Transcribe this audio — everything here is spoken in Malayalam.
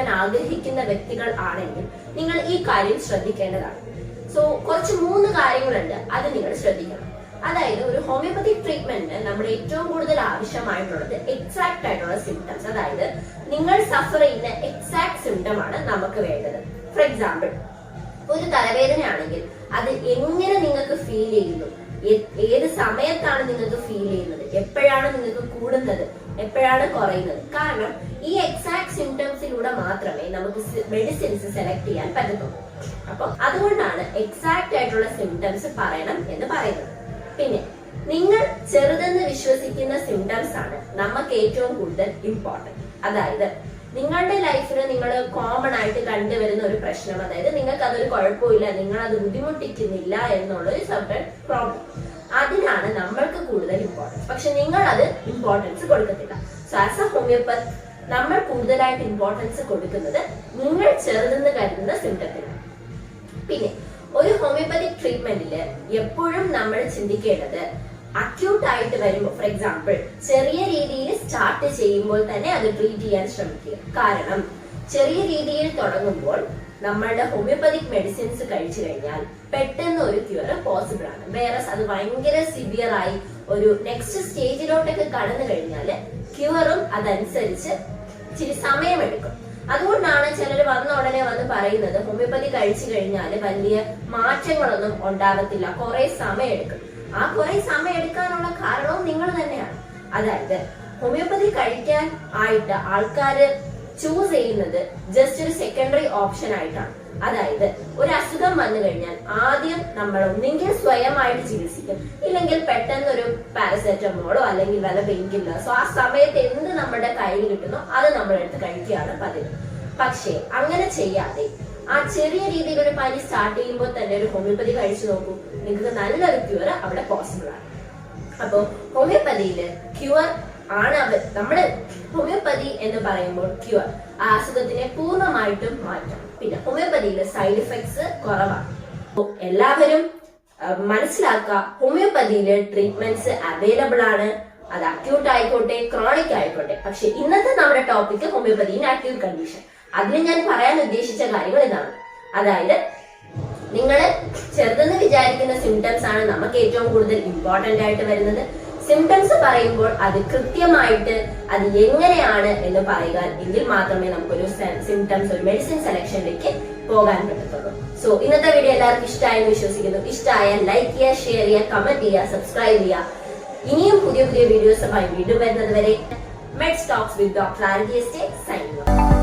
എടുക്കാൻ ആഗ്രഹിക്കുന്ന വ്യക്തികൾ ആണെങ്കിൽ നിങ്ങൾ ഈ കാര്യം ശ്രദ്ധിക്കേണ്ടതാണ്. സോ കുറച്ച് 3 കാര്യങ്ങളുണ്ട്, അത് നിങ്ങൾ ശ്രദ്ധിക്കണം. അതായത് ഒരു ഹോമിയോപ്പത്തിക് ട്രീറ്റ്മെന്റ് നമ്മുടെ ഏറ്റവും കൂടുതൽ ആവശ്യമായിട്ടുള്ളത് എക്സാക്ട് ആയിട്ടുള്ള സിംറ്റംസ്, അതായത് നിങ്ങൾ സഫർ ചെയ്യുന്ന എക്സാക്ട് സിംറ്റം ആണ് നമുക്ക് വേണ്ടത്. ഫോർ എക്സാമ്പിൾ, ഒരു തലവേദനയാണെങ്കിൽ അത് എങ്ങനെ നിങ്ങൾക്ക് ഫീൽ ചെയ്യുന്നു, ഏത് സമയത്താണ് നിങ്ങൾക്ക് ഫീൽ ചെയ്യുന്നത്, എപ്പോഴാണ് നിങ്ങൾക്ക് കൂടുന്നത്, എപ്പോഴാണ് കുറയുന്നത്. കാരണം ഈ എക്സാക്ട് സിംറ്റംസിലൂടെ മാത്രമേ നമുക്ക് മെഡിസിൻസ് സെലക്ട് ചെയ്യാൻ പറ്റത്തുള്ളൂ. അപ്പൊ അതുകൊണ്ടാണ് എക്സാക്ട് ആയിട്ടുള്ള സിംറ്റംസ് പറയണം എന്ന് പറയുന്നത്. പിന്നെ നിങ്ങൾ ചെറുതെന്ന് വിശ്വസിക്കുന്ന സിംറ്റംസ് ആണ് നമുക്ക് ഏറ്റവും കൂടുതൽ ഇമ്പോർട്ടന്റ്. അതായത് നിങ്ങളുടെ ലൈഫിൽ നിങ്ങൾ കോമൺ ആയിട്ട് കണ്ടുവരുന്ന ഒരു പ്രശ്നം, അതായത് നിങ്ങൾക്ക് അതൊരു കുഴപ്പമില്ല, നിങ്ങൾ അത് ബുദ്ധിമുട്ടിക്കുന്നില്ല എന്നുള്ള ഒരു സർട്ടൻ പ്രോബ്ലം, അതിനാണ് നമ്മൾക്ക് കൂടുതൽ ഇമ്പോർട്ടൻസ്. പക്ഷെ നിങ്ങൾ അത് ഇമ്പോർട്ടൻസ് കൊടുക്കത്തില്ല. സോ ആസ് എ ഹോമിയോപ്പത്ത് നമ്മൾ കൂടുതലായിട്ട് ഇമ്പോർട്ടൻസ് കൊടുക്കുന്നത് നിങ്ങൾ ചെറുതെന്ന് കരുതുന്ന സിംറ്റത്തിനാണ്. പിന്നെ ഒരു ഹോമിയോപ്പത്തിക് ട്രീറ്റ്മെന്റില് എപ്പോഴും നമ്മൾ ചിന്തിക്കേണ്ടത് അക്യൂട്ട് ആയിട്ട് വരുമ്പോൾ, ഫോർ എക്സാമ്പിൾ ചെറിയ രീതിയിൽ സ്റ്റാർട്ട് ചെയ്യുമ്പോൾ തന്നെ അത് ട്രീറ്റ് ചെയ്യാൻ ശ്രമിക്കുക. കാരണം ചെറിയ രീതിയിൽ തുടങ്ങുമ്പോൾ നമ്മളുടെ ഹോമിയോപ്പത്തിക് മെഡിസിൻസ് കഴിച്ചു കഴിഞ്ഞാൽ പെട്ടെന്ന് ഒരു ക്യൂർ പോസിബിൾ ആണ്. വേറെ അത് ഭയങ്കര സിവിയർ ആയി ഒരു നെക്സ്റ്റ് സ്റ്റേജിലോട്ടൊക്കെ കടന്നു കഴിഞ്ഞാൽ ക്യൂറും അതനുസരിച്ച് ഇച്ചിരി സമയമെടുക്കും. അതുകൊണ്ടാണ് ചിലർ വന്ന ഉടനെ വന്ന് പറയുന്നത് ഹോമിയോപ്പതി കഴിച്ചു കഴിഞ്ഞാൽ വലിയ മാറ്റങ്ങളൊന്നും ഉണ്ടാകത്തില്ല, കുറെ സമയം എടുക്കും. ആ കുറെ സമയം എടുക്കാനുള്ള കാരണവും നിങ്ങൾ തന്നെയാണ്. അതായത് ഹോമിയോപ്പതി കഴിക്കാൻ ആയിട്ട് ആൾക്കാര് ചൂസ് ചെയ്യുന്നത് ജസ്റ്റ് ഒരു സെക്കൻഡറി ഓപ്ഷൻ ആയിട്ടാണ്. അതായത് ഒരു അസുഖം വന്നു കഴിഞ്ഞാൽ ആദ്യം നമ്മൾ ഒന്നെങ്കിൽ സ്വയമായിട്ട് ചികിത്സിക്കും, ഇല്ലെങ്കിൽ പെട്ടെന്ന് ഒരു പാരസെറ്റമോളോ അല്ലെങ്കിൽ വല്ല പെയിൻ കില്ലേഴ്സോ ആ സമയത്ത് എന്ത് നമ്മുടെ കയ്യിൽ കിട്ടുന്നോ അത് നമ്മളെടുത്ത് കഴിക്കുകയാണ് പതിവ്. പക്ഷേ അങ്ങനെ ചെയ്യാതെ ആ ചെറിയ രീതിയിൽ ഒരു പനി സ്റ്റാർട്ട് ചെയ്യുമ്പോൾ തന്നെ ഒരു ഹോമിയോപ്പതി കഴിച്ചു നോക്കൂ, നിങ്ങൾക്ക് നല്ലൊരു ക്യൂർ അവിടെ പോസിബിൾ ആണ്. അപ്പോ ഹോമിയോപ്പതിയില് ക്യൂർ ആണ് നമ്മള് ഹോമിയോപ്പതി എന്ന് പറയുമ്പോൾ ക്യൂർ ആ അസുഖത്തിനെ പൂർണ്ണമായിട്ടും മാറ്റാം. പിന്നെ ഹോമിയോപ്പതിയിലെ സൈഡ് എഫക്ട്സ് കുറവാണ്. എല്ലാവരും മനസ്സിലാക്കുക, ഹോമിയോപ്പതിയിലെ ട്രീറ്റ്മെന്റ്സ് അവൈലബിൾ ആണ്. അത് അക്യൂട്ട് ആയിക്കോട്ടെ ക്രോണിക് ആയിക്കോട്ടെ. പക്ഷെ ഇന്നത്തെ നമ്മുടെ topic homeopathy in acute condition. അതിൽ ഞാൻ പറയാൻ ഉദ്ദേശിച്ച കാര്യങ്ങൾ ഇതാണ്. അതായത് നിങ്ങൾ ചെറുതെന്ന് വിചാരിക്കുന്ന സിംറ്റംസ് ആണ് നമുക്ക് ഏറ്റവും കൂടുതൽ ഇമ്പോർട്ടന്റ് ആയിട്ട് വരുന്നത്. സിംറ്റംസ് പറയുമ്പോൾ അത് കൃത്യമായിട്ട് അത് എങ്ങനെയാണ് എന്ന് പറയുക, എങ്കിൽ മാത്രമേ നമുക്കൊരു സിംറ്റംസ് ഒരു മെഡിസിൻ സെലക്ഷനിലേക്ക് പോകാൻ പറ്റത്തുള്ളൂ. സോ ഇന്നത്തെ വീഡിയോ എല്ലാവർക്കും ഇഷ്ടമായെന്ന് വിശ്വസിക്കുന്നു. ഇഷ്ടമായാൽ ലൈക്ക് ചെയ്യുക, ഷെയർ ചെയ്യുക, കമന്റ് ചെയ്യുക, സബ്സ്ക്രൈബ് ചെയ്യുക. ഇനിയും പുതിയ പുതിയ വീഡിയോസുമായി വീണ്ടും വരുന്നത് വരെ meds talks with doctor RD. എസ്റ്റേ signing off.